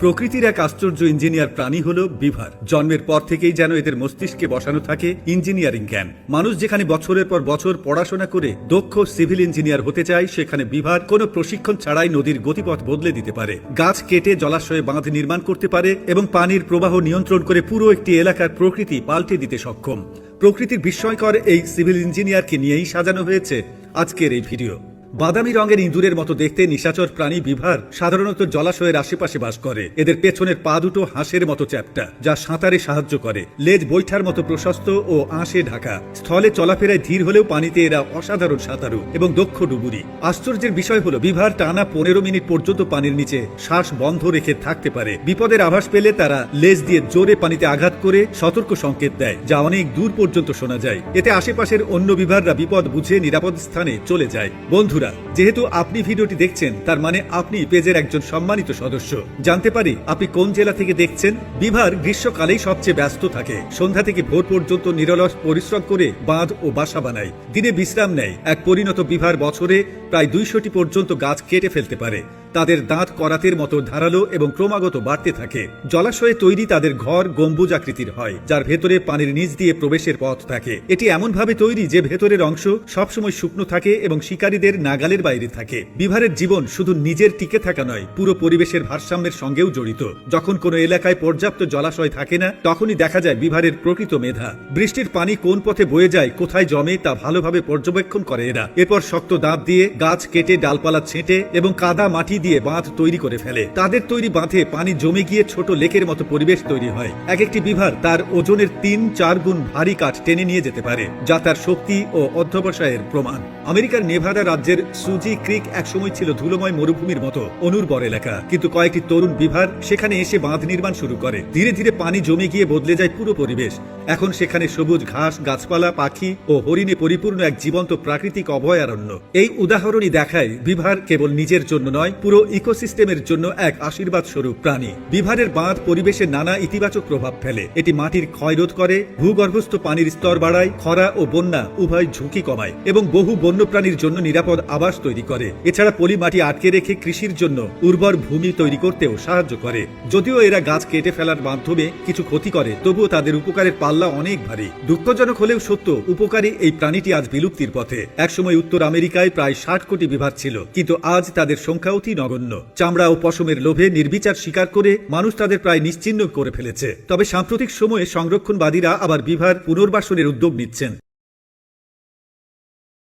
প্রকৃতির এক আশ্চর্য ইঞ্জিনিয়ার প্রাণী হল বিভার। জন্মের পর থেকেই যেন এদের মস্তিষ্কে বসানো থাকে ইঞ্জিনিয়ারিং জ্ঞান। মানুষ যেখানে বছরের পর বছর পড়াশোনা করে দক্ষ সিভিল ইঞ্জিনিয়ার হতে চায়, সেখানে বিভার কোনো প্রশিক্ষণ ছাড়াই নদীর গতিপথ বদলে দিতে পারে, গাছ কেটে জলাশয়ে বাঁধ নির্মাণ করতে পারে এবং পানির প্রবাহ নিয়ন্ত্রণ করে পুরো একটি এলাকার প্রকৃতি পাল্টে দিতে সক্ষম। প্রকৃতির বিস্ময়কর এই সিভিল ইঞ্জিনিয়ারকে নিয়েই সাজানো হয়েছে আজকের এই ভিডিও। বাদামি রঙের ইঁদুরের মতো দেখতে নিশাচর প্রাণী বিভার সাধারণত জলাশয়ের আশেপাশে বাস করে। এদের পেছনের পা দুটো হাঁসের মতো চ্যাপ্টা, যা সাঁতারে সাহায্য করে। লেজ বৈঠার মতো প্রশস্ত ও আঁশে ঢাকা। স্থলে চলাফেরায় ধীর হলেও পানিতে এরা অসাধারণ সাঁতারু এবং দক্ষ ডুবুরি। আশ্চর্যের বিষয় হলো বিভার টানা 15 মিনিট পর্যন্ত পানির নিচে শ্বাস বন্ধ রেখে থাকতে পারে। বিপদের আভাস পেলে তারা লেজ দিয়ে জোরে পানিতে আঘাত করে সতর্ক সংকেত দেয়, যা অনেক দূর পর্যন্ত শোনা যায়। এতে আশেপাশের অন্য বিভাররা বিপদ বুঝে নিরাপদ স্থানে চলে যায়। বন্ধুরা, যেহেতু আপনি ভিডিওটি দেখছেন, তার মানে আপনি পেজের একজন সম্মানিত সদস্য। জানতে পারি আপনি কোন জেলা থেকে দেখছেন। বিভার গ্রীষ্মকালেই সবচেয়ে ব্যস্ত থাকে। সন্ধ্যা থেকে ভোর পর্যন্ত নিরলস পরিশ্রম করে বাঁধ ও বাসা বানায়। দিনে বিশ্রাম নেয়। এক পরিণত বিভার বছরে প্রায় 200টি পর্যন্ত গাছ কেটে ফেলতে পারে। তাদের দাঁত করাতের মতো ধারালো এবং ক্রমাগত বাড়তে থাকে। জলাশয়ে তৈরি তাদের ঘর গম্বুজ আকৃতির হয়, যার ভেতরে পানির নিচ দিয়ে প্রবেশের পথ থাকে। এটি এমনভাবে তৈরি যে ভেতরের অংশ সবসময় শুকনো থাকে এবং শিকারীদের নাগালের বাইরে থাকে। বিভারের জীবন শুধু নিজের টিকে থাকা নয়, পুরো পরিবেশের ভারসাম্যের সঙ্গেও জড়িত। যখন কোনো এলাকায় পর্যাপ্ত জলাশয় থাকে না, তখনই দেখা যায় বিভারের প্রকৃত মেধা। বৃষ্টির পানি কোন পথে বয়ে যায়, কোথায় জমে, তা ভালোভাবে পর্যবেক্ষণ করে এরা। এরপর শক্ত দাঁত দিয়ে গাছ কেটে ডালপালা ছেঁটে এবং কাদা মাটি দিয়ে বাঁধ তৈরি করে ফেলে। তাদের তৈরি বাঁধে পানি জমে গিয়ে ছোট লেকের মতো পরিবেশ তৈরি হয়। এক একটি বিভার তার ওজনের 3-4 গুণ ভারী কাঠ টেনে নিয়ে যেতে পারে, যা তার শক্তি ও অধ্যবসায়ের প্রমাণ। আমেরিকার নেভাদা রাজ্যের সুজি ক্রিক একসময় ছিল ধুলোময় মরুভূমির মতো অনুর্বর এলাকা, কিন্তু কয়েকটি তরুণ বিভার সেখানে এসে বাঁধ নির্মাণ শুরু করে। ধীরে ধীরে পানি জমে গিয়ে বদলে যায় পুরো পরিবেশ। এখন সেখানে সবুজ ঘাস, গাছপালা, পাখি ও হরিণে পরিপূর্ণ এক জীবন্ত প্রাকৃতিক অভয়ারণ্য। এই উদাহরণই দেখায় বিভার কেবল নিজের জন্য নয়, পুরো ইকোসিস্টেমের জন্য এক আশীর্বাদ স্বরূপ প্রাণী। বিভারের বাঁধ পরিবেশে নানা ইতিবাচক প্রভাব ফেলে। এটি মাটির ক্ষয় রোধ করে, ভূগর্ভস্থ পানির স্তর বাড়ায়, খরা ও বন্যা উভয় ঝুঁকি কমায় এবং বহু বন্যপ্রাণীর জন্য নিরাপদ আবাস তৈরি করে। এছাড়া পলি মাটি আটকে রেখে কৃষির জন্য উর্বর ভূমি তৈরি করতেও সাহায্য করে। যদিও এরা গাছ কেটে ফেলার মাধ্যমে কিছু ক্ষতি করে, তবুও তাদের উপকারের পাল্লা অনেক ভারী। দুঃখজনক হলেও সত্য, উপকারী এই প্রাণীটি আজ বিলুপ্তির পথে। একসময় উত্তর আমেরিকায় প্রায় 60 কোটি বিভার ছিল, কিন্তু আজ তাদের সংখ্যা অতি নগণ্য। চামড়া ও পশমের লোভে নির্বিচার শিকার করে মানুষ তাদের প্রায় নিশ্চিহ্ন করে ফেলেছে। তবে সাম্প্রতিক সময়ে সংরক্ষণবাদীরা আবার বিভার পুনর্বাসনের উদ্যোগ নিচ্ছেন।